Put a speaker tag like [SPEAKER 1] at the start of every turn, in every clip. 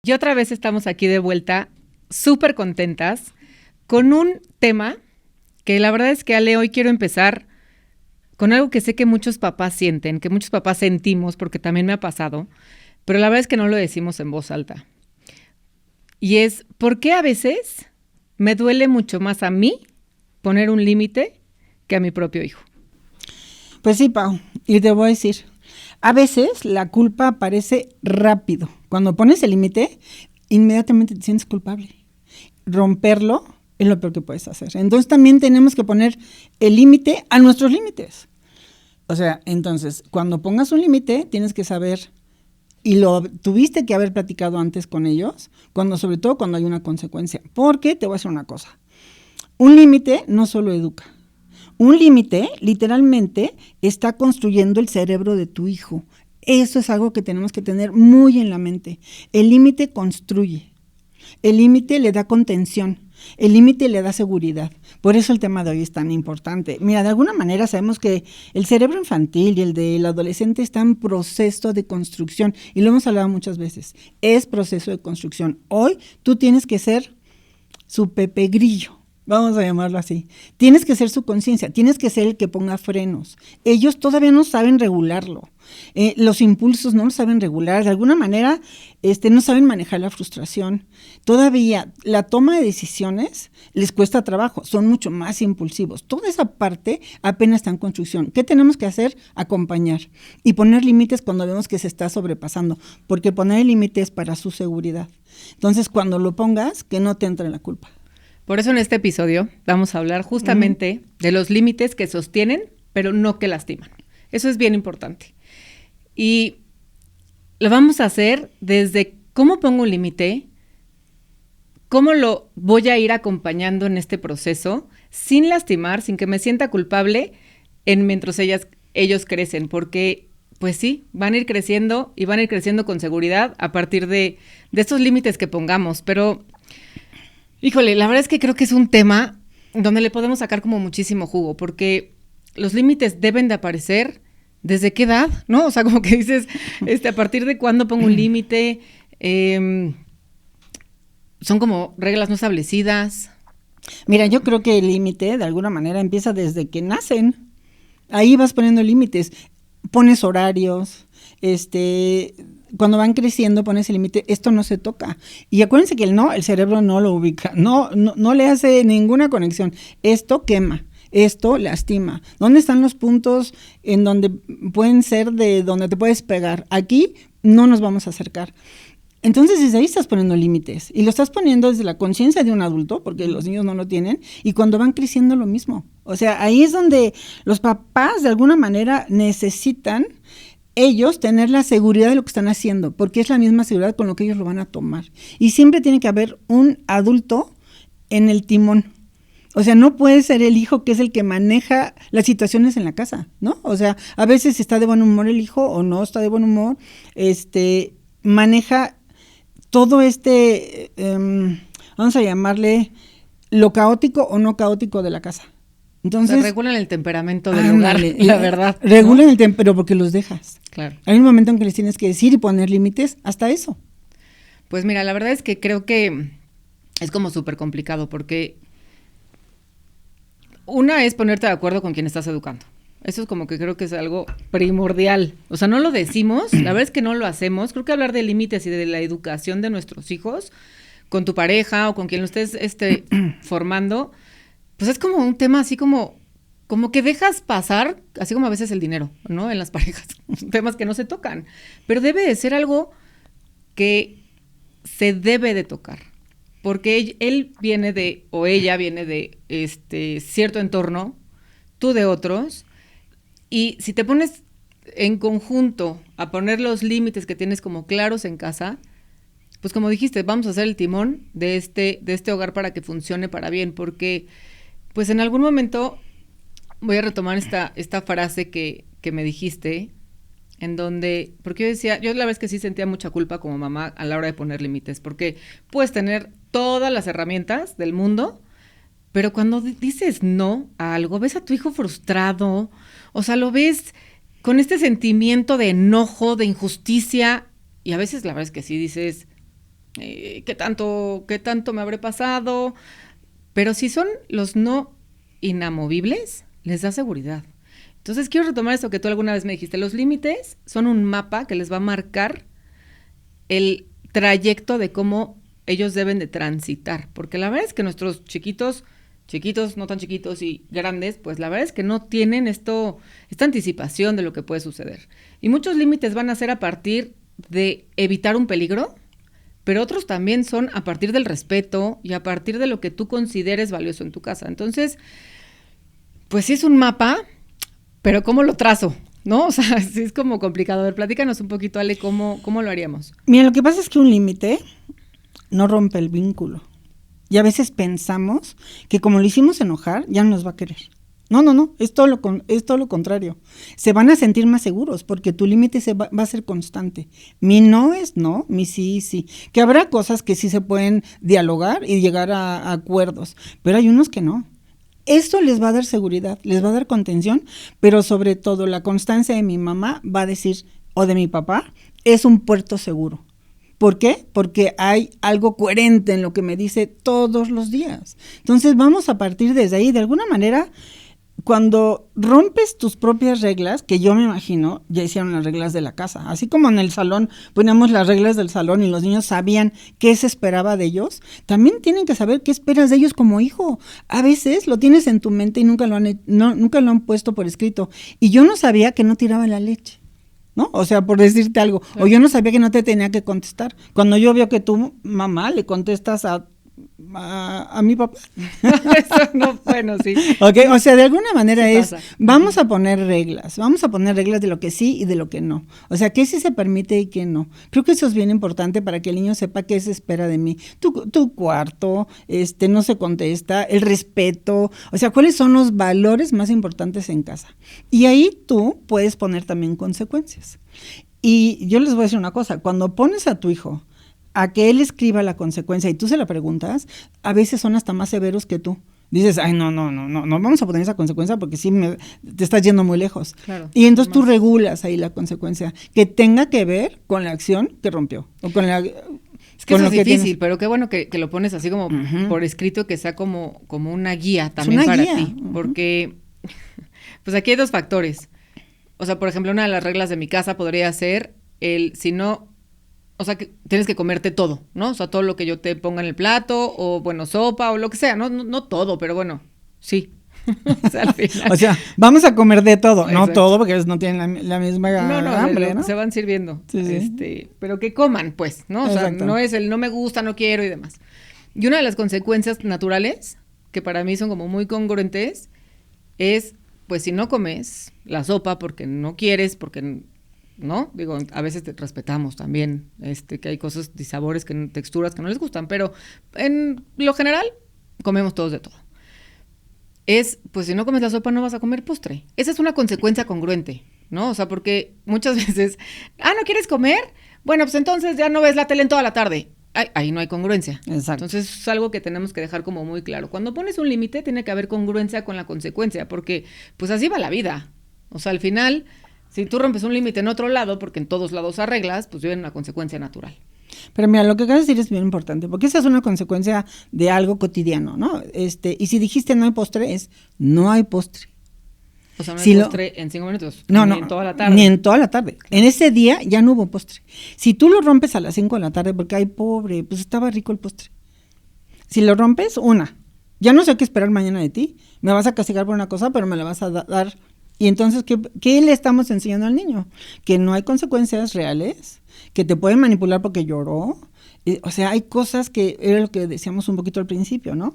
[SPEAKER 1] Y otra vez estamos aquí de vuelta, súper contentas, con un tema que la verdad es que, Ale, hoy quiero empezar con algo que sé que muchos papás sienten, que muchos papás sentimos, porque también me ha pasado, pero la verdad es que no lo decimos en voz alta. Y es, ¿por qué a veces me duele mucho más a mí poner un límite que a mi propio hijo?
[SPEAKER 2] Pues sí, Pau, y te voy a decir, a veces la culpa aparece rápido. Cuando pones el límite, inmediatamente te sientes culpable. Romperlo es lo peor que puedes hacer. Entonces también tenemos que poner el límite a nuestros límites. O sea, entonces, cuando pongas un límite, tienes que saber, y lo tuviste que haber platicado antes con ellos, sobre todo cuando hay una consecuencia. Porque te voy a decir una cosa, un límite no solo educa. Un límite, literalmente, está construyendo el cerebro de tu hijo. Eso es algo que tenemos que tener muy en la mente. El límite construye. El límite le da contención. El límite le da seguridad. Por eso el tema de hoy es tan importante. Mira, de alguna manera sabemos que el cerebro infantil y el del adolescente están en proceso de construcción. Y lo hemos hablado muchas veces. Es proceso de construcción. Hoy tú tienes que ser su Pepe Grillo. Vamos a llamarlo así. Tienes que ser su conciencia, tienes que ser el que ponga frenos. Ellos todavía no saben regularlo. Los impulsos no lo saben regular. De alguna manera no saben manejar la frustración. Todavía la toma de decisiones les cuesta trabajo. Son mucho más impulsivos. Toda esa parte apenas está en construcción. ¿Qué tenemos que hacer? Acompañar y poner límites cuando vemos que se está sobrepasando. Porque poner el límite es para su seguridad. Entonces, cuando lo pongas, que no te entre la culpa.
[SPEAKER 1] Por eso en este episodio vamos a hablar justamente de los límites que sostienen, pero no que lastiman. Eso es bien importante. Y lo vamos a hacer desde cómo pongo un límite, cómo lo voy a ir acompañando en este proceso, sin lastimar, sin que me sienta culpable mientras ellos crecen, porque pues sí, van a ir creciendo y van a ir creciendo con seguridad a partir de estos límites que pongamos, pero híjole, la verdad es que creo que es un tema donde le podemos sacar como muchísimo jugo, porque los límites deben de aparecer desde qué edad, ¿no? O sea, como que dices, a partir de cuándo pongo un límite, son como reglas no establecidas.
[SPEAKER 2] Mira, yo creo que el límite de alguna manera empieza desde que nacen. Ahí vas poniendo límites, pones horarios, cuando van creciendo pones el límite, esto no se toca. Y acuérdense que el cerebro no lo ubica, no le hace ninguna conexión. Esto quema, esto lastima. ¿Dónde están los puntos en donde pueden ser de donde te puedes pegar? Aquí no nos vamos a acercar. Entonces desde ahí estás poniendo límites y lo estás poniendo desde la conciencia de un adulto, porque los niños no lo tienen, y cuando van creciendo lo mismo. O sea, ahí es donde los papás de alguna manera necesitan ellos tener la seguridad de lo que están haciendo, porque es la misma seguridad con lo que ellos lo van a tomar. Y siempre tiene que haber un adulto en el timón. O sea, no puede ser el hijo que es el que maneja las situaciones en la casa, ¿no? O sea, a veces está de buen humor el hijo o no está de buen humor, maneja todo vamos a llamarle lo caótico o no caótico de la casa. Entonces,
[SPEAKER 1] o sea, regulan el temperamento del lugar, la verdad.
[SPEAKER 2] Regulan el temperamento, porque los dejas.
[SPEAKER 1] Claro.
[SPEAKER 2] Hay un momento en que les tienes que decir y poner límites hasta eso.
[SPEAKER 1] Pues mira, la verdad es que creo que es como súper complicado, porque una es ponerte de acuerdo con quien estás educando. Eso es como que creo que es algo primordial. O sea, no lo decimos, la verdad es que no lo hacemos. Creo que hablar de límites y de la educación de nuestros hijos con tu pareja o con quien lo estés formando, pues es como un tema así como que dejas pasar, así como a veces el dinero, ¿no? En las parejas, temas que no se tocan. Pero debe de ser algo que se debe de tocar. Porque él viene o ella viene de cierto entorno, tú de otros. Y si te pones en conjunto a poner los límites que tienes como claros en casa, pues como dijiste, vamos a hacer el timón de este hogar para que funcione para bien, porque pues en algún momento voy a retomar esta frase que me dijiste, en donde, porque yo la verdad es que sí sentía mucha culpa como mamá a la hora de poner límites, porque puedes tener todas las herramientas del mundo, pero cuando dices no a algo, ves a tu hijo frustrado, o sea, lo ves con este sentimiento de enojo, de injusticia, y a veces la verdad es que sí dices, ¿Qué tanto me habré pasado? Pero si son los no inamovibles, les da seguridad. Entonces quiero retomar esto que tú alguna vez me dijiste. Los límites son un mapa que les va a marcar el trayecto de cómo ellos deben de transitar. Porque la verdad es que nuestros chiquitos, no tan chiquitos y grandes, pues la verdad es que no tienen esta anticipación de lo que puede suceder. Y muchos límites van a ser a partir de evitar un peligro, pero otros también son a partir del respeto y a partir de lo que tú consideres valioso en tu casa. Entonces, pues sí es un mapa, pero ¿cómo lo trazo? ¿No? O sea, sí es como complicado. A ver, platícanos un poquito, Ale, ¿cómo lo haríamos?
[SPEAKER 2] Mira, lo que pasa es que un límite no rompe el vínculo. Y a veces pensamos que como lo hicimos enojar, ya no nos va a querer. No, es todo lo contrario. Se van a sentir más seguros porque tu límite va a ser constante. Mi no es no, mi sí, sí. Que habrá cosas que sí se pueden dialogar y llegar a acuerdos, pero hay unos que no. Esto les va a dar seguridad, les va a dar contención, pero sobre todo la constancia de mi mamá va a decir, o de mi papá, es un puerto seguro. ¿Por qué? Porque hay algo coherente en lo que me dice todos los días. Entonces vamos a partir desde ahí. De alguna manera, cuando rompes tus propias reglas, que yo me imagino, ya hicieron las reglas de la casa, así como en el salón poníamos las reglas del salón y los niños sabían qué se esperaba de ellos, también tienen que saber qué esperas de ellos como hijo. A veces lo tienes en tu mente y nunca lo han puesto por escrito. Y yo no sabía que no tiraba la leche, ¿no? O sea, por decirte algo. Claro. O yo no sabía que no te tenía que contestar. Cuando yo veo que tu mamá le contestas a mi papá.
[SPEAKER 1] Eso no, bueno, sí.
[SPEAKER 2] Okay, o sea, de alguna manera
[SPEAKER 1] sí
[SPEAKER 2] vamos a poner reglas de lo que sí y de lo que no. O sea, qué sí se permite y qué no. Creo que eso es bien importante para que el niño sepa qué se espera de mí. Tu cuarto, no se contesta, el respeto, o sea, cuáles son los valores más importantes en casa. Y ahí tú puedes poner también consecuencias. Y yo les voy a decir una cosa, cuando pones a tu hijo a que él escriba la consecuencia y tú se la preguntas, a veces son hasta más severos que tú. Dices, ay, no vamos a poner esa consecuencia porque sí te estás yendo muy lejos.
[SPEAKER 1] Claro,
[SPEAKER 2] y entonces tú regulas ahí la consecuencia que tenga que ver con la acción que rompió o con la...
[SPEAKER 1] Es que eso es difícil, pero qué bueno que lo pones así como por escrito, que sea como una guía también una para guía. Ti. Porque, pues aquí hay dos factores. O sea, por ejemplo, una de las reglas de mi casa podría ser si no... O sea, que tienes que comerte todo, ¿no? O sea, todo lo que yo te ponga en el plato, o bueno, sopa, o lo que sea, no todo, pero bueno, sí. O sea, al final.
[SPEAKER 2] O sea, vamos a comer de todo, exacto. No todo, porque no tienen la misma hambre, ¿no?
[SPEAKER 1] Se van sirviendo,
[SPEAKER 2] sí.
[SPEAKER 1] Pero que coman, pues, ¿no? O exacto. Sea, no es el no me gusta, no quiero y demás. Y una de las consecuencias naturales, que para mí son como muy congruentes, es, pues, si no comes la sopa porque no quieres, porque... ¿no? Digo, a veces te respetamos también, que hay cosas y sabores, texturas que no les gustan, pero en lo general comemos todos de todo. Pues si no comes la sopa no vas a comer postre. Esa es una consecuencia congruente, ¿no? O sea, porque muchas veces, ¿no quieres comer? Bueno, pues entonces ya no ves la tele en toda la tarde. Ahí no hay congruencia.
[SPEAKER 2] Exacto.
[SPEAKER 1] Entonces es algo que tenemos que dejar como muy claro. Cuando pones un límite tiene que haber congruencia con la consecuencia, porque pues así va la vida. O sea, al final... Si tú rompes un límite en otro lado, porque en todos lados arreglas, pues viene una consecuencia natural.
[SPEAKER 2] Pero mira, lo que acabas de decir es bien importante, porque esa es una consecuencia de algo cotidiano, ¿no? Y si dijiste no hay postre, no hay postre.
[SPEAKER 1] O sea, no hay postre en 5 minutos,
[SPEAKER 2] ni
[SPEAKER 1] en toda la tarde.
[SPEAKER 2] Ni en toda la tarde. Claro. En ese día ya no hubo postre. Si tú lo rompes a las 5 de la tarde, porque ay, pobre, pues estaba rico el postre. Si lo rompes, ya no sé qué esperar mañana de ti. Me vas a castigar por una cosa, pero me la vas a dar... Y entonces, ¿qué le estamos enseñando al niño? Que no hay consecuencias reales, que te pueden manipular porque lloró. O sea, hay cosas que era lo que decíamos un poquito al principio, ¿no?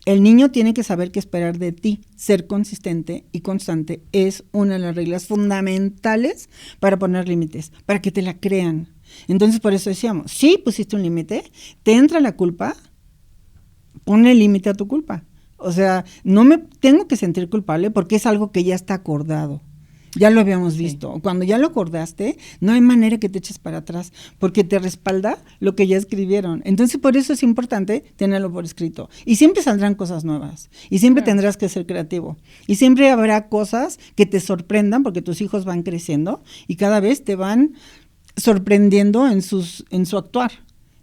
[SPEAKER 2] El niño tiene que saber qué esperar de ti. Ser consistente y constante es una de las reglas fundamentales para poner límites, para que te la crean. Entonces, por eso decíamos, si pusiste un límite, te entra la culpa, ponle límite a tu culpa. O sea, no me tengo que sentir culpable porque es algo que ya está acordado. Ya lo habíamos visto. Sí. Cuando ya lo acordaste, no hay manera que te eches para atrás porque te respalda lo que ya escribieron. Entonces, por eso es importante tenerlo por escrito. Y siempre saldrán cosas nuevas. Y siempre tendrás que ser creativo. Y siempre habrá cosas que te sorprendan porque tus hijos van creciendo y cada vez te van sorprendiendo en su actuar.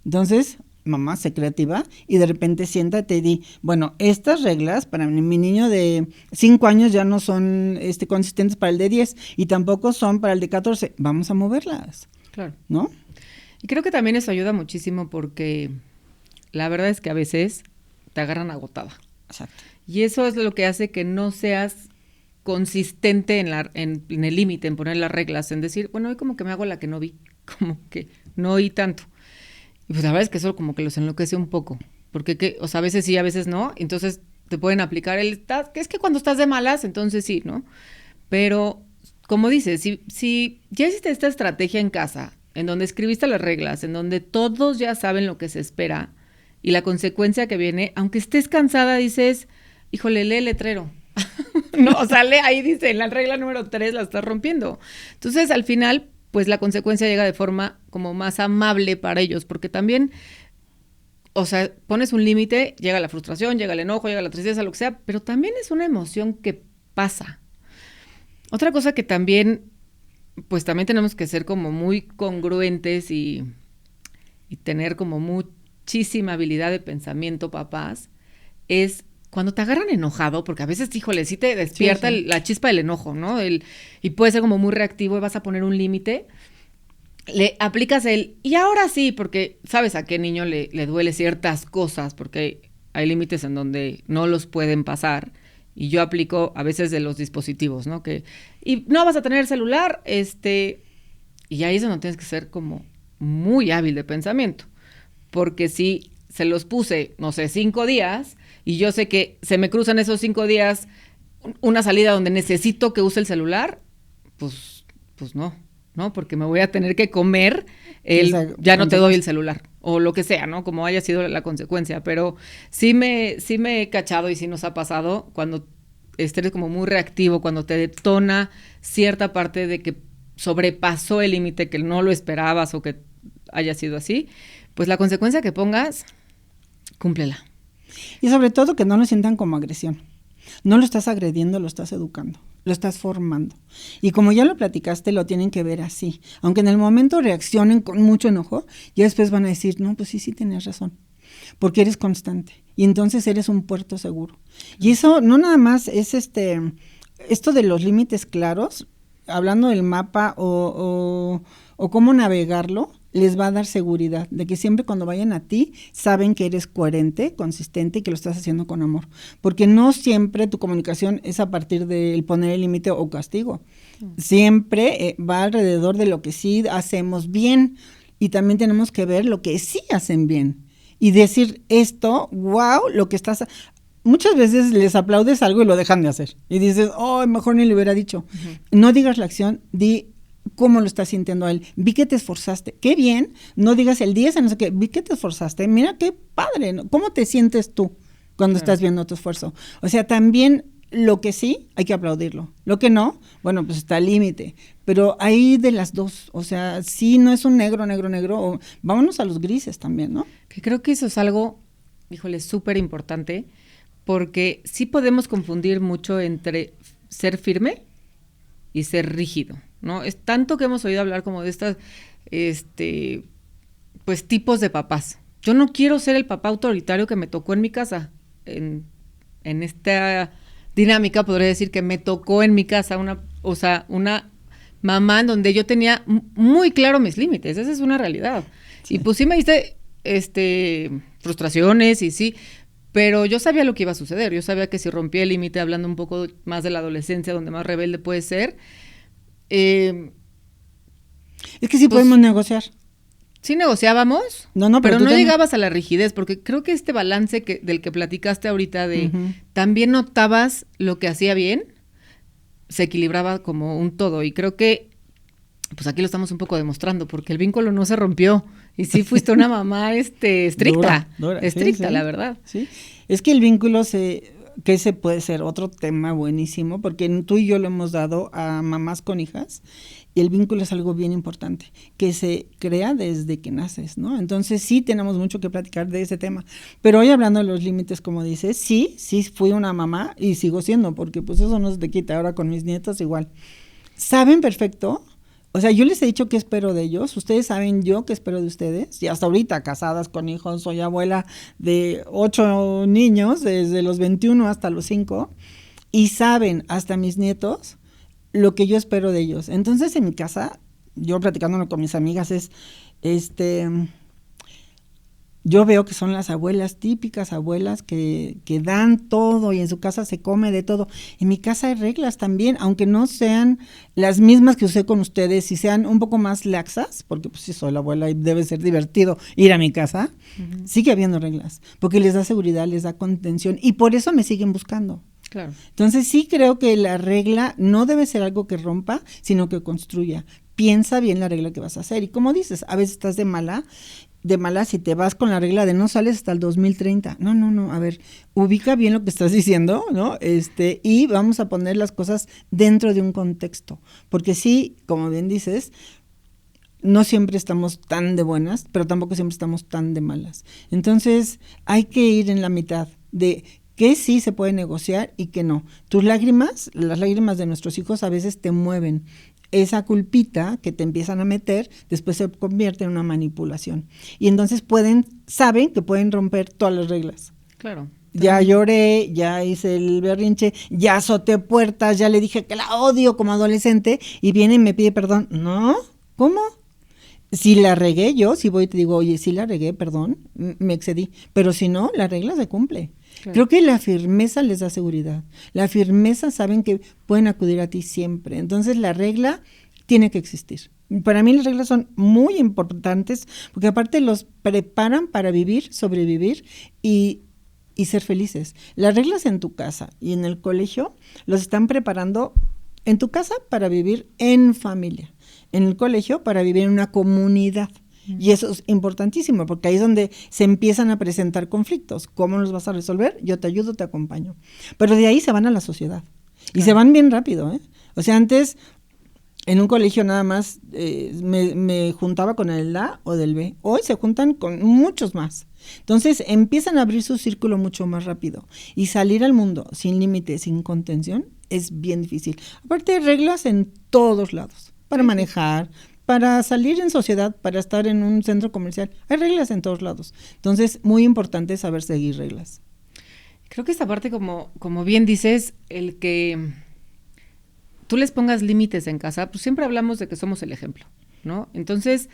[SPEAKER 2] Entonces, mamá, sé creativa y de repente siéntate y di, bueno, estas reglas para mi niño de 5 años ya no son consistentes para el de 10 y tampoco son para el de 14. Vamos a moverlas.
[SPEAKER 1] Claro.
[SPEAKER 2] ¿No?
[SPEAKER 1] Y creo que también eso ayuda muchísimo porque la verdad es que a veces te agarran agotada.
[SPEAKER 2] Exacto.
[SPEAKER 1] Y eso es lo que hace que no seas consistente en el límite, en poner las reglas, en decir, bueno, hoy como que me hago la que no vi, como que no oí tanto. Y pues la verdad es que eso como que los enloquece un poco, porque o sea, a veces sí, a veces no, entonces te pueden aplicar que es que cuando estás de malas, entonces sí, ¿no? Pero, como dices, si ya hiciste esta estrategia en casa, en donde escribiste las reglas, en donde todos ya saben lo que se espera y la consecuencia que viene, aunque estés cansada, dices, híjole, lee el letrero. No, o sea, ahí dice, en la regla número 3 la estás rompiendo. Entonces, al final, pues la consecuencia llega de forma como más amable para ellos, porque también, o sea, pones un límite, llega la frustración, llega el enojo, llega la tristeza, lo que sea, pero también es una emoción que pasa. Otra cosa que también, pues también tenemos que ser como muy congruentes y tener como muchísima habilidad de pensamiento, papás, es cuando te agarran enojado, porque a veces, híjole, sí te despierta
[SPEAKER 2] sí.
[SPEAKER 1] la chispa del enojo, ¿no? Y puede ser como muy reactivo y vas a poner un límite, le aplicas y ahora sí, porque sabes a qué niño le duele ciertas cosas, porque hay límites en donde no los pueden pasar, y yo aplico a veces de los dispositivos, ¿no? Y no vas a tener celular, y ahí es donde tienes que ser como muy hábil de pensamiento, porque si se los puse, no sé, 5 días, y yo sé que se me cruzan esos 5 días una salida donde necesito que use el celular, pues no, porque me voy a tener que comer ya no te doy el celular, o lo que sea, ¿no? Como haya sido la consecuencia, pero sí me he cachado y sí nos ha pasado cuando eres como muy reactivo, cuando te detona cierta parte de que sobrepasó el límite, que no lo esperabas o que haya sido así, pues la consecuencia que pongas, cúmplela.
[SPEAKER 2] Y sobre todo que no lo sientan como agresión. No lo estás agrediendo, lo estás educando, lo estás formando. Y como ya lo platicaste, lo tienen que ver así. Aunque en el momento reaccionen con mucho enojo, ya después van a decir, no, pues sí tienes razón, porque eres constante. Y entonces eres un puerto seguro. Y eso no nada más es esto de los límites claros, hablando del mapa o cómo navegarlo, les va a dar seguridad de que siempre cuando vayan a ti saben que eres coherente, consistente y que lo estás haciendo con amor. Porque no siempre tu comunicación es a partir del poner el límite o castigo. Siempre va alrededor de lo que sí hacemos bien y también tenemos que ver lo que sí hacen bien y decir esto, wow, lo que estás... Muchas veces les aplaudes algo y lo dejan de hacer. Y dices, oh, mejor ni le hubiera dicho. Uh-huh. No digas la acción, di cómo lo estás sintiendo a él. Vi que te esforzaste. Qué bien. No digas el 10, no sé qué. Vi que te esforzaste. Mira qué padre, ¿no? ¿Cómo te sientes tú cuando estás viendo tu esfuerzo? O sea, también lo que sí, hay que aplaudirlo. Lo que no, bueno, pues está al límite. Pero hay de las dos. O sea, sí, no es un negro. O, vámonos a los grises también, ¿no?
[SPEAKER 1] Que creo que eso es algo, híjole, súper importante. Porque sí podemos confundir mucho entre ser firme y ser rígido, ¿no? Es tanto que hemos oído hablar como de estas, pues tipos de papás. Yo no quiero ser el papá autoritario que me tocó en mi casa. En esta dinámica podría decir que me tocó en mi casa una mamá en donde yo tenía muy claro mis límites. Esa es una realidad. Sí. Y pues sí me diste frustraciones y sí. Pero yo sabía lo que iba a suceder, yo sabía que si rompía el límite, hablando un poco más de la adolescencia, donde más rebelde puede ser.
[SPEAKER 2] Es que sí pues, podemos negociar.
[SPEAKER 1] Sí negociábamos, pero no llegabas a la rigidez, porque creo que este balance del que platicaste ahorita de también notabas lo que hacía bien, se equilibraba como un todo, y creo que pues aquí lo estamos un poco demostrando, porque el vínculo no se rompió, y sí fuiste una mamá estricta,
[SPEAKER 2] dura.
[SPEAKER 1] Estricta,
[SPEAKER 2] sí.
[SPEAKER 1] La verdad.
[SPEAKER 2] Sí, es que el vínculo que ese puede ser otro tema buenísimo, porque tú y yo lo hemos dado a mamás con hijas, y el vínculo es algo bien importante, que se crea desde que naces, ¿no? Entonces sí tenemos mucho que platicar de ese tema, pero hoy hablando de los límites, como dices, sí fui una mamá, y sigo siendo, porque pues eso no se te quita, ahora con mis nietos igual. Saben perfecto. O sea, yo les he dicho qué espero de ellos, ustedes saben yo qué espero de ustedes, y hasta ahorita casadas con hijos, soy abuela de 8 niños, desde los 21 hasta los 5, y saben hasta mis nietos lo que yo espero de ellos. Entonces en mi casa, yo platicándolo con mis amigas es, yo veo que son las abuelas, típicas abuelas que dan todo y en su casa se come de todo. En mi casa hay reglas también, aunque no sean las mismas que usé con ustedes, y sean un poco más laxas, porque pues sí soy la abuela y debe ser divertido ir a mi casa, sigue habiendo reglas, porque les da seguridad, les da contención y por eso me siguen buscando.
[SPEAKER 1] Claro.
[SPEAKER 2] Entonces sí creo que la regla no debe ser algo que rompa, sino que construya. Piensa bien la regla que vas a hacer. Y como dices, a veces estás de mala si te vas con la regla de no sales hasta el 2030. No, a ver, ubica bien lo que estás diciendo, ¿no? Y vamos a poner las cosas dentro de un contexto. Porque sí, como bien dices, no siempre estamos tan de buenas, pero tampoco siempre estamos tan de malas. Entonces hay que ir en la mitad de que sí se puede negociar y que no. Tus lágrimas, las lágrimas de nuestros hijos a veces te mueven. Esa culpita que te empiezan a meter, después se convierte en una manipulación. Y entonces saben que pueden romper todas las reglas.
[SPEAKER 1] Claro.
[SPEAKER 2] Ya lloré, ya hice el berrinche, ya azoté puertas, ya le dije que la odio como adolescente, y viene y me pide perdón. No, ¿cómo? Si la regué yo, si voy y te digo, oye, sí la regué, perdón, me excedí. Pero si no, la regla se cumple. Claro. Creo que la firmeza les da seguridad. La firmeza, saben que pueden acudir a ti siempre. Entonces la regla tiene que existir. Para mí las reglas son muy importantes porque aparte los preparan para vivir, sobrevivir y ser felices. Las reglas en tu casa y en el colegio los están preparando en tu casa para vivir en familia, en el colegio para vivir en una comunidad. Y eso es importantísimo, porque ahí es donde se empiezan a presentar conflictos. ¿Cómo los vas a resolver? Yo te ayudo, te acompaño. Pero de ahí se van a la sociedad. Claro. Y se van bien rápido, ¿eh? O sea, antes en un colegio nada más me juntaba con el A o del B. Hoy se juntan con muchos más. Entonces empiezan a abrir su círculo mucho más rápido. Y salir al mundo sin límites, sin contención, es bien difícil. Aparte hay reglas en todos lados. Para manejar, para salir en sociedad, para estar en un centro comercial. Hay reglas en todos lados. Entonces, muy importante saber seguir reglas.
[SPEAKER 1] Creo que esta parte, como bien dices, el que tú les pongas límites en casa, pues siempre hablamos de que somos el ejemplo, ¿no? Entonces,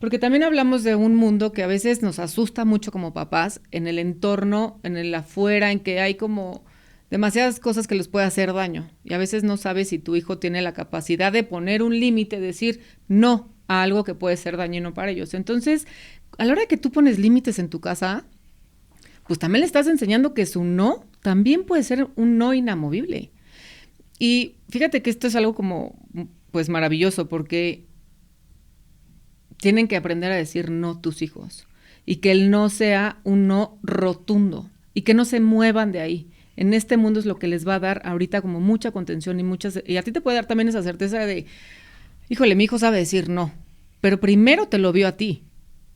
[SPEAKER 1] porque también hablamos de un mundo que a veces nos asusta mucho como papás, en el entorno, en el afuera, en que hay como demasiadas cosas que les puede hacer daño, y a veces no sabes si tu hijo tiene la capacidad de poner un límite, decir no a algo que puede ser dañino para ellos. Entonces, a la hora que tú pones límites en tu casa, pues también le estás enseñando que su no también puede ser un no inamovible. Y fíjate que esto es algo como, pues maravilloso, porque tienen que aprender a decir no tus hijos, y que el no sea un no rotundo, y que no se muevan de ahí. En este mundo es lo que les va a dar ahorita como mucha contención y a ti te puede dar también esa certeza de, híjole, mi hijo sabe decir no, pero primero te lo vio a ti.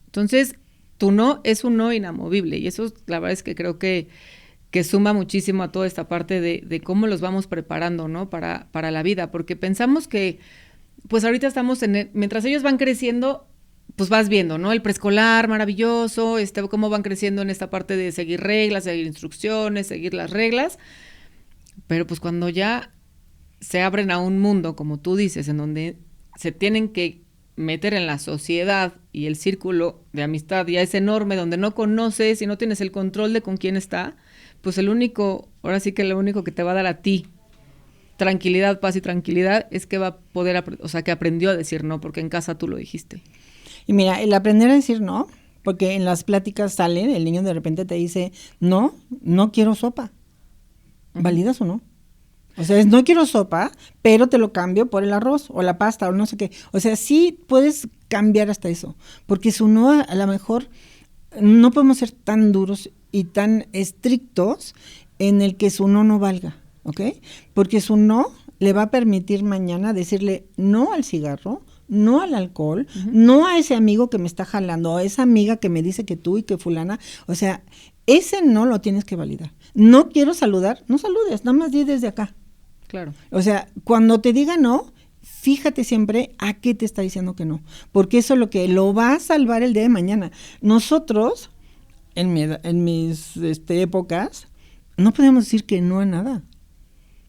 [SPEAKER 1] Entonces, tu no es un no inamovible, y eso la verdad es que creo que suma muchísimo a toda esta parte de cómo los vamos preparando, ¿no? Para la vida, porque pensamos que, pues ahorita estamos mientras ellos van creciendo, pues vas viendo, ¿no? El preescolar maravilloso, cómo van creciendo en esta parte de seguir reglas, seguir instrucciones, seguir las reglas, pero pues cuando ya se abren a un mundo, como tú dices, en donde se tienen que meter en la sociedad y el círculo de amistad ya es enorme, donde no conoces y no tienes el control de con quién está, pues ahora sí que lo único que te va a dar a ti tranquilidad, paz y tranquilidad es que va a poder, que aprendió a decir no, porque en casa tú lo dijiste.
[SPEAKER 2] Y mira, el aprender a decir no, porque en las pláticas salen, el niño de repente te dice, no quiero sopa. ¿Validas o no? O sea, no quiero sopa, pero te lo cambio por el arroz o la pasta o no sé qué. O sea, sí puedes cambiar hasta eso, porque su no, a lo mejor no podemos ser tan duros y tan estrictos en el que su no valga, ¿ok? Porque su no le va a permitir mañana decirle no al cigarro, no al alcohol, no a ese amigo que me está jalando, a esa amiga que me dice que tú y que fulana. O sea, ese no lo tienes que validar. No quiero saludar, no saludes, nada más di desde acá.
[SPEAKER 1] Claro.
[SPEAKER 2] O sea, cuando te diga no, fíjate siempre a qué te está diciendo que no, porque eso es lo que lo va a salvar el día de mañana. Nosotros, en mis épocas, no podíamos decir que no a nada.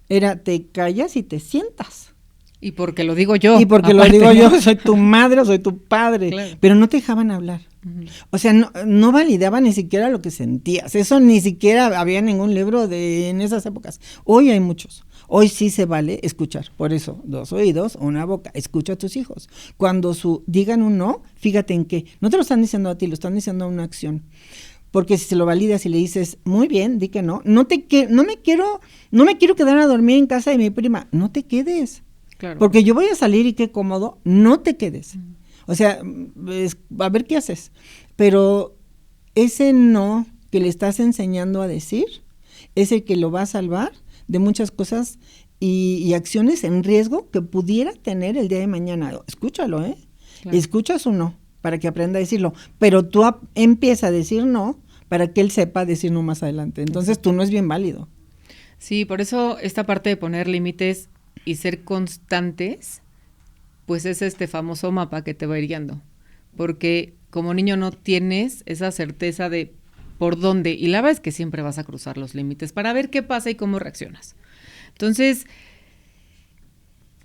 [SPEAKER 2] Era, te callas y te sientas.
[SPEAKER 1] Y porque lo digo yo.
[SPEAKER 2] Y porque lo digo yo, soy tu madre o soy tu padre.
[SPEAKER 1] Claro.
[SPEAKER 2] Pero no te dejaban hablar. Uh-huh. O sea, no validaba ni siquiera lo que sentías. Eso ni siquiera había ningún libro en esas épocas. Hoy hay muchos. Hoy sí se vale escuchar. Por eso, 2 oídos, 1 boca. Escucha a tus hijos. Cuando digan un no, fíjate en qué. No te lo están diciendo a ti, lo están diciendo a una acción. Porque si se lo validas y le dices, muy bien, di que no. No me quiero quedar a dormir en casa de mi prima. No te quedes. Claro. Porque yo voy a salir y qué cómodo. No te quedes. O sea, a ver qué haces. Pero ese no que le estás enseñando a decir es el que lo va a salvar de muchas cosas y acciones en riesgo que pudiera tener el día de mañana. Escúchalo, Claro. Escucha su no para que aprenda a decirlo, pero tú empieza a decir no para que él sepa decir no más adelante. Entonces tú no es bien válido.
[SPEAKER 1] Sí, por eso esta parte de poner límites y ser constantes, pues es este famoso mapa que te va a ir guiando, porque como niño no tienes esa certeza de por dónde, y la verdad es que siempre vas a cruzar los límites para ver qué pasa y cómo reaccionas. Entonces,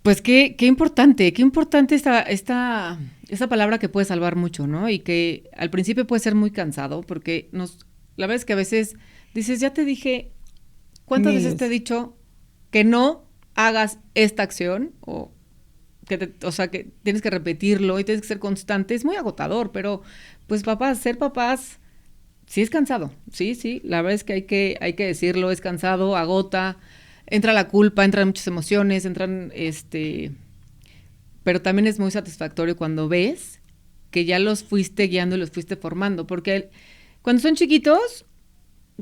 [SPEAKER 1] pues qué importante esta palabra que puede salvar mucho, ¿no? Y que al principio puede ser muy cansado, porque la verdad es que a veces dices, ya te dije, ¿cuántas veces te he dicho que no hagas esta acción? O sea, que tienes que repetirlo y tienes que ser constante. Es muy agotador, pero pues ser papás sí es cansado. Sí, la verdad es que hay que decirlo, es cansado, agota, entra la culpa, entran muchas emociones, pero también es muy satisfactorio cuando ves que ya los fuiste guiando y los fuiste formando, porque cuando son chiquitos,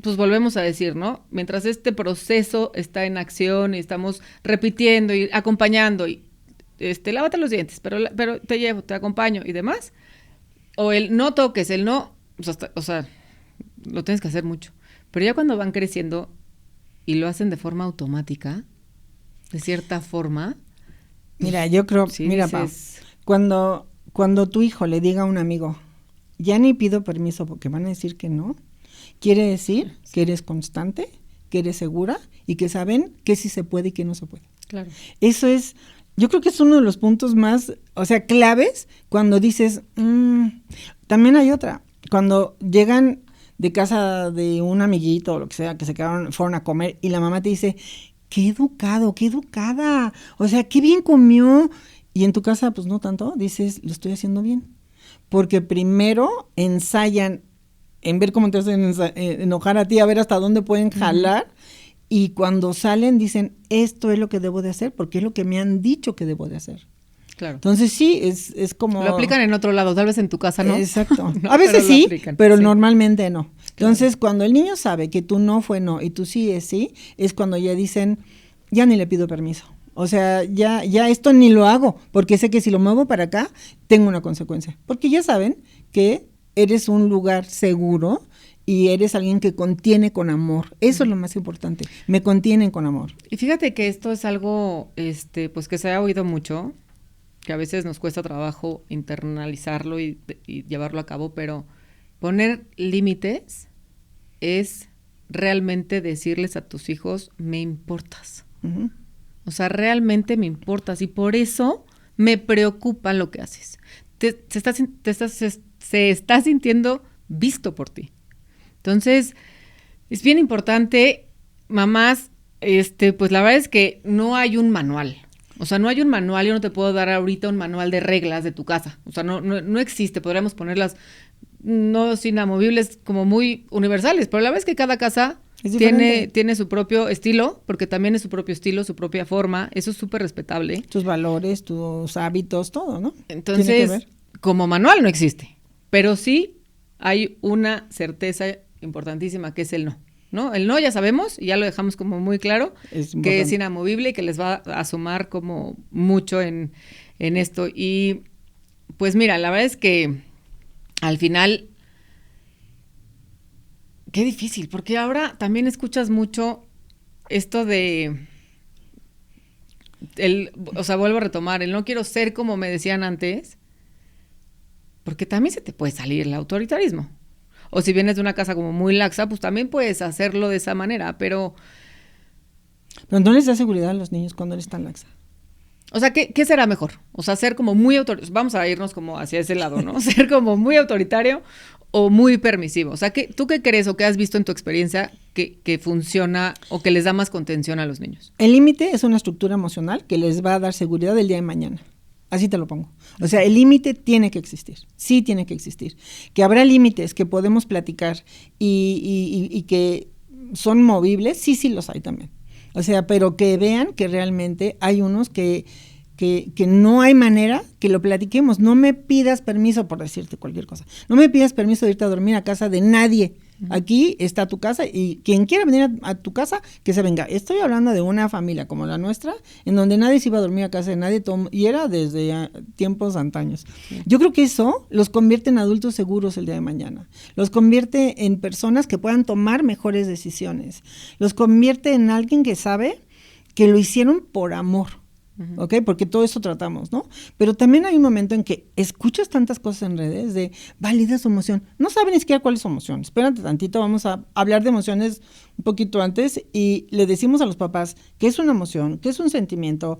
[SPEAKER 1] pues volvemos a decir, ¿no? Mientras este proceso está en acción y estamos repitiendo y acompañando y lávate los dientes, pero te llevo, te acompaño y demás, o el no toques, el no, o sea, lo tienes que hacer mucho, pero ya cuando van creciendo y lo hacen de forma automática, de cierta forma.
[SPEAKER 2] Mira, yo creo, sí, mira, dices, cuando tu hijo le diga a un amigo, ya ni pido permiso porque van a decir que no, quiere decir que eres constante, que eres segura y que saben que sí se puede y que no se puede.
[SPEAKER 1] Claro.
[SPEAKER 2] Eso es, yo creo que es uno de los puntos más, o sea, claves cuando dices, también hay otra, cuando llegan de casa de un amiguito o lo que sea, que fueron a comer y la mamá te dice, qué educado, qué educada, o sea, qué bien comió, y en tu casa pues no tanto, dices, lo estoy haciendo bien, porque primero ensayan en ver cómo te hacen enojar a ti, a ver hasta dónde pueden jalar, y cuando salen dicen, esto es lo que debo de hacer, porque es lo que me han dicho que debo de hacer.
[SPEAKER 1] Claro.
[SPEAKER 2] Entonces sí, es como...
[SPEAKER 1] Lo aplican en otro lado, tal vez en tu casa, ¿no?
[SPEAKER 2] Exacto.
[SPEAKER 1] No,
[SPEAKER 2] a veces sí, pero
[SPEAKER 1] sí.
[SPEAKER 2] Normalmente no. Entonces, cuando el niño sabe que tu no fue no y tu sí es sí, es cuando ya dicen, ya ni le pido permiso. O sea, ya esto ni lo hago, porque sé que si lo muevo para acá, tengo una consecuencia. Porque ya saben que eres un lugar seguro y eres alguien que contiene con amor. Eso es lo más importante. Me contienen con amor.
[SPEAKER 1] Y fíjate que esto es algo, pues que se ha oído mucho, que a veces nos cuesta trabajo internalizarlo y llevarlo a cabo, pero poner límites es realmente decirles a tus hijos, me importas. Uh-huh. O sea, realmente me importas y por eso me preocupa lo que haces. Se está sintiendo visto por ti. Entonces, es bien importante, mamás, pues la verdad es que no hay un manual. O sea, no hay un manual, yo no te puedo dar ahorita un manual de reglas de tu casa. O sea, no existe, podríamos ponerlas no inamovibles como muy universales, pero la verdad es que cada casa tiene su propio estilo, porque también es su propio estilo, su propia forma, eso es súper respetable.
[SPEAKER 2] Tus valores, tus hábitos, todo, ¿no?
[SPEAKER 1] Entonces, como manual no existe, pero sí hay una certeza importantísima que es el no. ¿No? El no ya sabemos, y ya lo dejamos como muy claro, que es inamovible y que les va a sumar como mucho en esto. Y pues mira, la verdad es que al final, qué difícil, porque ahora también escuchas mucho esto de O sea, vuelvo a retomar, el no quiero ser como me decían antes, porque también se te puede salir el autoritarismo. O si vienes de una casa como muy laxa, pues también puedes hacerlo de esa manera, pero
[SPEAKER 2] no les da seguridad a los niños cuando eres tan laxa.
[SPEAKER 1] O sea, ¿qué será mejor? O sea, ser como muy autoritario, vamos a irnos como hacia ese lado, ¿no? Ser como muy autoritario o muy permisivo. O sea, ¿tú qué crees o qué has visto en tu experiencia que funciona o que les da más contención a los niños?
[SPEAKER 2] El límite es una estructura emocional que les va a dar seguridad el día de mañana. Así te lo pongo. O sea, el límite tiene que existir. Sí tiene que existir. Que habrá límites que podemos platicar y que son movibles, sí los hay también. O sea, pero que vean que realmente hay unos que no hay manera que lo platiquemos. No me pidas permiso, por decirte cualquier cosa. No me pidas permiso de irte a dormir a casa de nadie. Aquí está tu casa y quien quiera venir a tu casa, que se venga. Estoy hablando de una familia como la nuestra, en donde nadie se iba a dormir a casa de nadie, y era desde tiempos antaños. Sí. Yo creo que eso los convierte en adultos seguros el día de mañana. Los convierte en personas que puedan tomar mejores decisiones. Los convierte en alguien que sabe que lo hicieron por amor. ¿Ok? Porque todo eso tratamos, ¿no? Pero también hay un momento en que escuchas tantas cosas en redes de valida su emoción. No saben ni siquiera cuál es su emoción. Espérate tantito, vamos a hablar de emociones un poquito antes y le decimos a los papás qué es una emoción, qué es un sentimiento,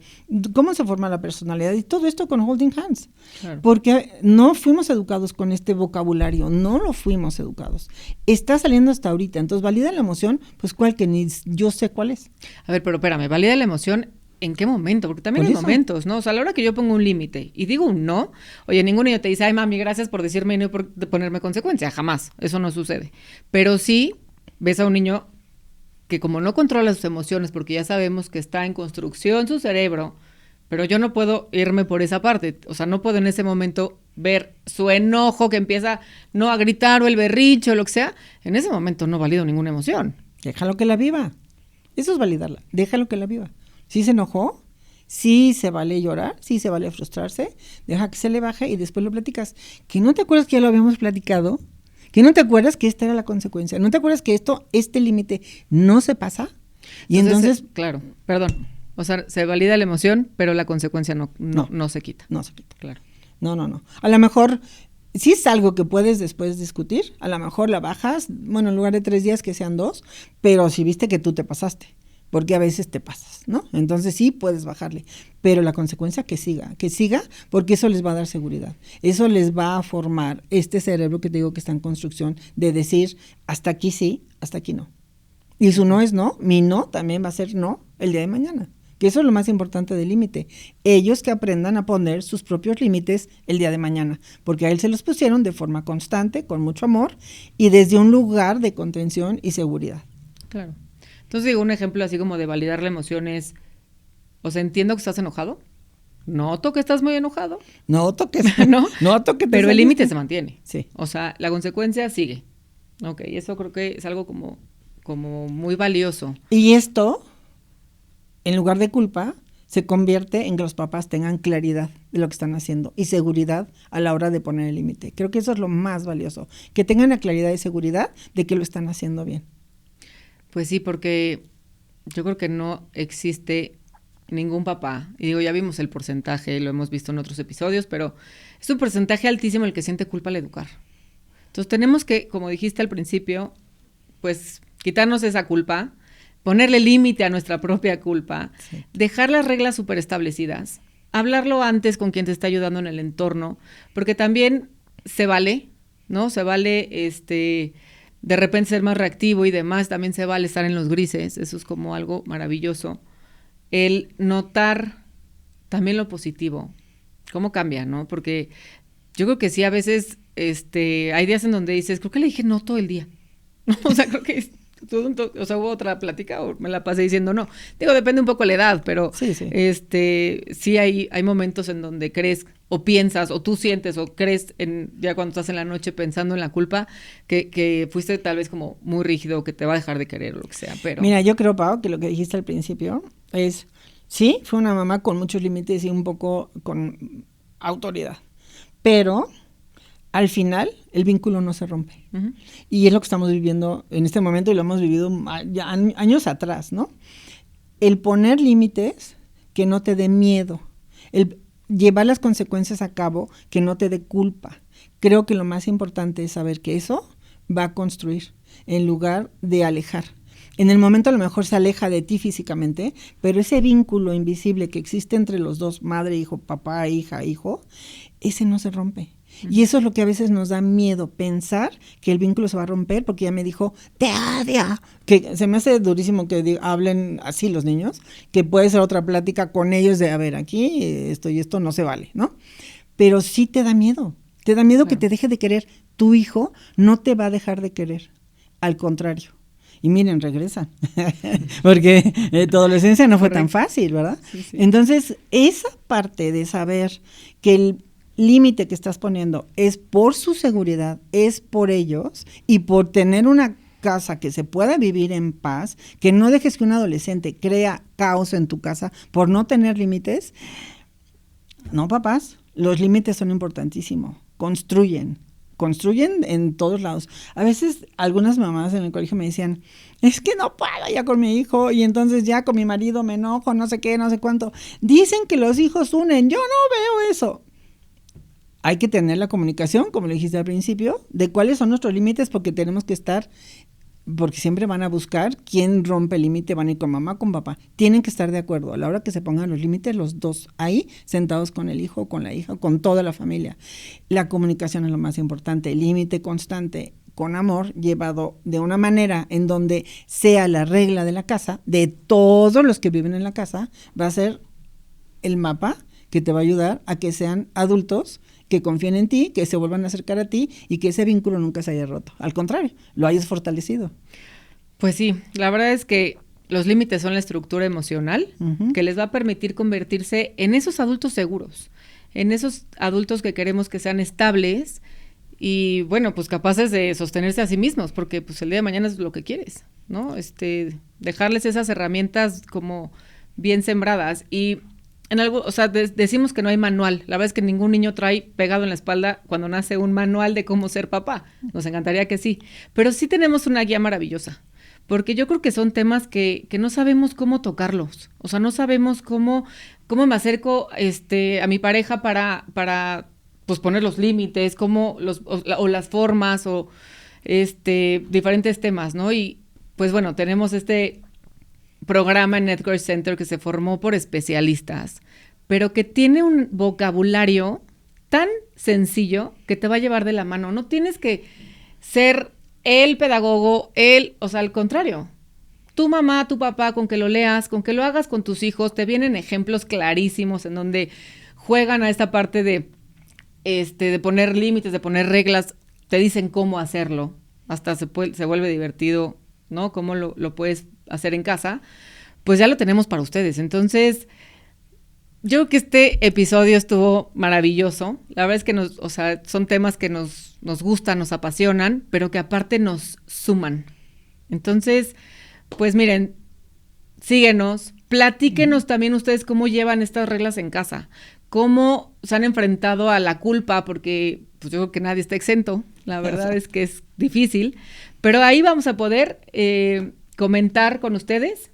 [SPEAKER 2] cómo se forma la personalidad y todo esto con holding hands. Claro. Porque no fuimos educados con este vocabulario, no lo fuimos educados. Está saliendo hasta ahorita, entonces valida la emoción, pues cuál que ni yo sé cuál es.
[SPEAKER 1] A ver, pero espérame, valida la emoción. ¿En qué momento? Porque también hay momentos, ¿no? O sea, a la hora que yo pongo un límite y digo un no, oye, ningún niño te dice, ay, mami, gracias por decirme y no por ponerme consecuencia. Jamás. Eso no sucede. Pero sí ves a un niño que como no controla sus emociones, porque ya sabemos que está en construcción su cerebro, pero yo no puedo irme por esa parte. O sea, no puedo en ese momento ver su enojo que empieza no a gritar o el berrinche o lo que sea. En ese momento no valido ninguna emoción.
[SPEAKER 2] Déjalo que la viva. Eso es validarla. Déjalo que la viva. ¿Sí se enojó? Sí se vale llorar, sí se vale frustrarse, deja que se le baje y después lo platicas. ¿Que no te acuerdas que ya lo habíamos platicado? ¿Que no te acuerdas que esta era la consecuencia? ¿No te acuerdas que este límite no se pasa? Y entonces
[SPEAKER 1] claro, perdón. O sea, se valida la emoción, pero la consecuencia no se quita.
[SPEAKER 2] No se quita. Claro. No. A lo mejor sí es algo que puedes después discutir, a lo mejor la bajas, bueno, en lugar de 3 días que sean 2, pero si viste que tú te pasaste. Porque a veces te pasas, ¿no? Entonces sí puedes bajarle, pero la consecuencia que siga, porque eso les va a dar seguridad. Eso les va a formar este cerebro que te digo que está en construcción de decir, hasta aquí sí, hasta aquí no. Y su no es no, mi no también va a ser no el día de mañana. Que eso es lo más importante del límite. Ellos que aprendan a poner sus propios límites el día de mañana, porque a él se los pusieron de forma constante, con mucho amor y desde un lugar de contención y seguridad.
[SPEAKER 1] Claro. Entonces digo, un ejemplo así como de validar la emoción es, o sea, entiendo que estás enojado, noto que estás muy enojado.
[SPEAKER 2] Noto que
[SPEAKER 1] ¿no?
[SPEAKER 2] Noto que
[SPEAKER 1] pero el límite se mantiene.
[SPEAKER 2] Sí.
[SPEAKER 1] O sea, la consecuencia sigue. Ok, eso creo que es algo como muy valioso.
[SPEAKER 2] Y esto, en lugar de culpa, se convierte en que los papás tengan claridad de lo que están haciendo y seguridad a la hora de poner el límite. Creo que eso es lo más valioso, que tengan la claridad y seguridad de que lo están haciendo bien.
[SPEAKER 1] Pues sí, porque yo creo que no existe ningún papá, y digo, ya vimos el porcentaje, lo hemos visto en otros episodios, pero es un porcentaje altísimo el que siente culpa al educar. Entonces tenemos que, como dijiste al principio, pues quitarnos esa culpa, ponerle límite a nuestra propia culpa, sí. Dejar las reglas súper establecidas, hablarlo antes con quien te está ayudando en el entorno, porque también se vale, ¿no? Se vale de repente ser más reactivo y demás, también se vale estar en los grises, eso es como algo maravilloso. El notar también lo positivo, cómo cambia, ¿no? Porque yo creo que sí, a veces hay días en donde dices, creo que le dije no todo el día. O sea, creo que hubo otra plática o me la pasé diciendo no. Digo, depende un poco de la edad, pero
[SPEAKER 2] sí.
[SPEAKER 1] Sí hay momentos en donde crees o piensas o tú sientes o crees ya cuando estás en la noche pensando en la culpa que fuiste tal vez como muy rígido o que te va a dejar de querer o lo que sea, pero...
[SPEAKER 2] Mira, yo creo, Pau, que lo que dijiste al principio es, sí, fue una mamá con muchos límites y un poco con autoridad, pero al final el vínculo no se rompe. Uh-huh. Y es lo que estamos viviendo en este momento y lo hemos vivido ya años atrás, ¿no? El poner límites que no te dé miedo. El llevar las consecuencias a cabo, que no te dé culpa. Creo que lo más importante es saber que eso va a construir, en lugar de alejar. En el momento a lo mejor se aleja de ti físicamente, pero ese vínculo invisible que existe entre los dos, madre, hijo, papá, hija, hijo, ese no se rompe. Y eso es lo que a veces nos da miedo, pensar que el vínculo se va a romper porque ya me dijo, te odia. Que se me hace durísimo que hablen así los niños, que puede ser otra plática con ellos de, a ver, aquí esto y esto no se vale, ¿no? Pero sí te da miedo claro, que te deje de querer. Tu hijo no te va a dejar de querer, al contrario. Y miren, regresan, porque tu adolescencia no fue tan fácil, ¿verdad? Sí. Entonces, esa parte de saber que el límite que estás poniendo es por su seguridad, es por ellos y por tener una casa que se pueda vivir en paz, que no dejes que un adolescente crea caos en tu casa por no tener límites. No, papás, los límites son importantísimos, construyen en todos lados. A veces algunas mamás en el colegio me decían, es que no puedo ya con mi hijo y entonces ya con mi marido me enojo, no sé qué, no sé cuánto. Dicen que los hijos unen, yo no veo eso. Hay que tener la comunicación, como le dijiste al principio, de cuáles son nuestros límites, porque tenemos que estar, porque siempre van a buscar quién rompe el límite, van a ir con mamá, con papá. Tienen que estar de acuerdo. A la hora que se pongan los límites, los dos ahí, sentados con el hijo, con la hija, con toda la familia. La comunicación es lo más importante, el límite constante, con amor, llevado de una manera en donde sea la regla de la casa, de todos los que viven en la casa, va a ser el mapa que te va a ayudar a que sean adultos que confíen en ti, que se vuelvan a acercar a ti y que ese vínculo nunca se haya roto. Al contrario, lo hayas fortalecido.
[SPEAKER 1] Pues sí, la verdad es que los límites son la estructura emocional que les va a permitir convertirse en esos adultos seguros, en esos adultos que queremos que sean estables y, bueno, pues capaces de sostenerse a sí mismos, porque pues el día de mañana es lo que quieres, ¿no? Dejarles esas herramientas como bien sembradas y en algo, o sea, decimos que no hay manual. La verdad es que ningún niño trae pegado en la espalda cuando nace un manual de cómo ser papá. Nos encantaría que sí. Pero sí tenemos una guía maravillosa. Porque yo creo que son temas que no sabemos cómo tocarlos. O sea, no sabemos cómo me acerco a mi pareja para pues poner los límites, o las formas, o diferentes temas, ¿no? Y pues bueno, tenemos programa en Network Center que se formó por especialistas, pero que tiene un vocabulario tan sencillo que te va a llevar de la mano. No tienes que ser el pedagogo, o sea, al contrario. Tu mamá, tu papá, con que lo leas, con que lo hagas con tus hijos, te vienen ejemplos clarísimos en donde juegan a esta parte de poner límites, de poner reglas, te dicen cómo hacerlo. Hasta se vuelve divertido, ¿no? Cómo lo puedes hacer en casa, pues ya lo tenemos para ustedes. Entonces, yo creo que este episodio estuvo maravilloso. La verdad es que son temas que nos gustan, nos apasionan, pero que aparte nos suman. Entonces, pues miren, síguenos, platíquenos también ustedes cómo llevan estas reglas en casa, cómo se han enfrentado a la culpa, porque pues yo creo que nadie está exento. La verdad es que es difícil, pero ahí vamos a poder comentar con ustedes,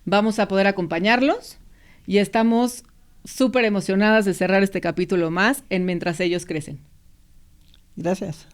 [SPEAKER 1] vamos a poder acompañarlos y estamos súper emocionadas de cerrar este capítulo más en Mientras ellos crecen.
[SPEAKER 2] Gracias.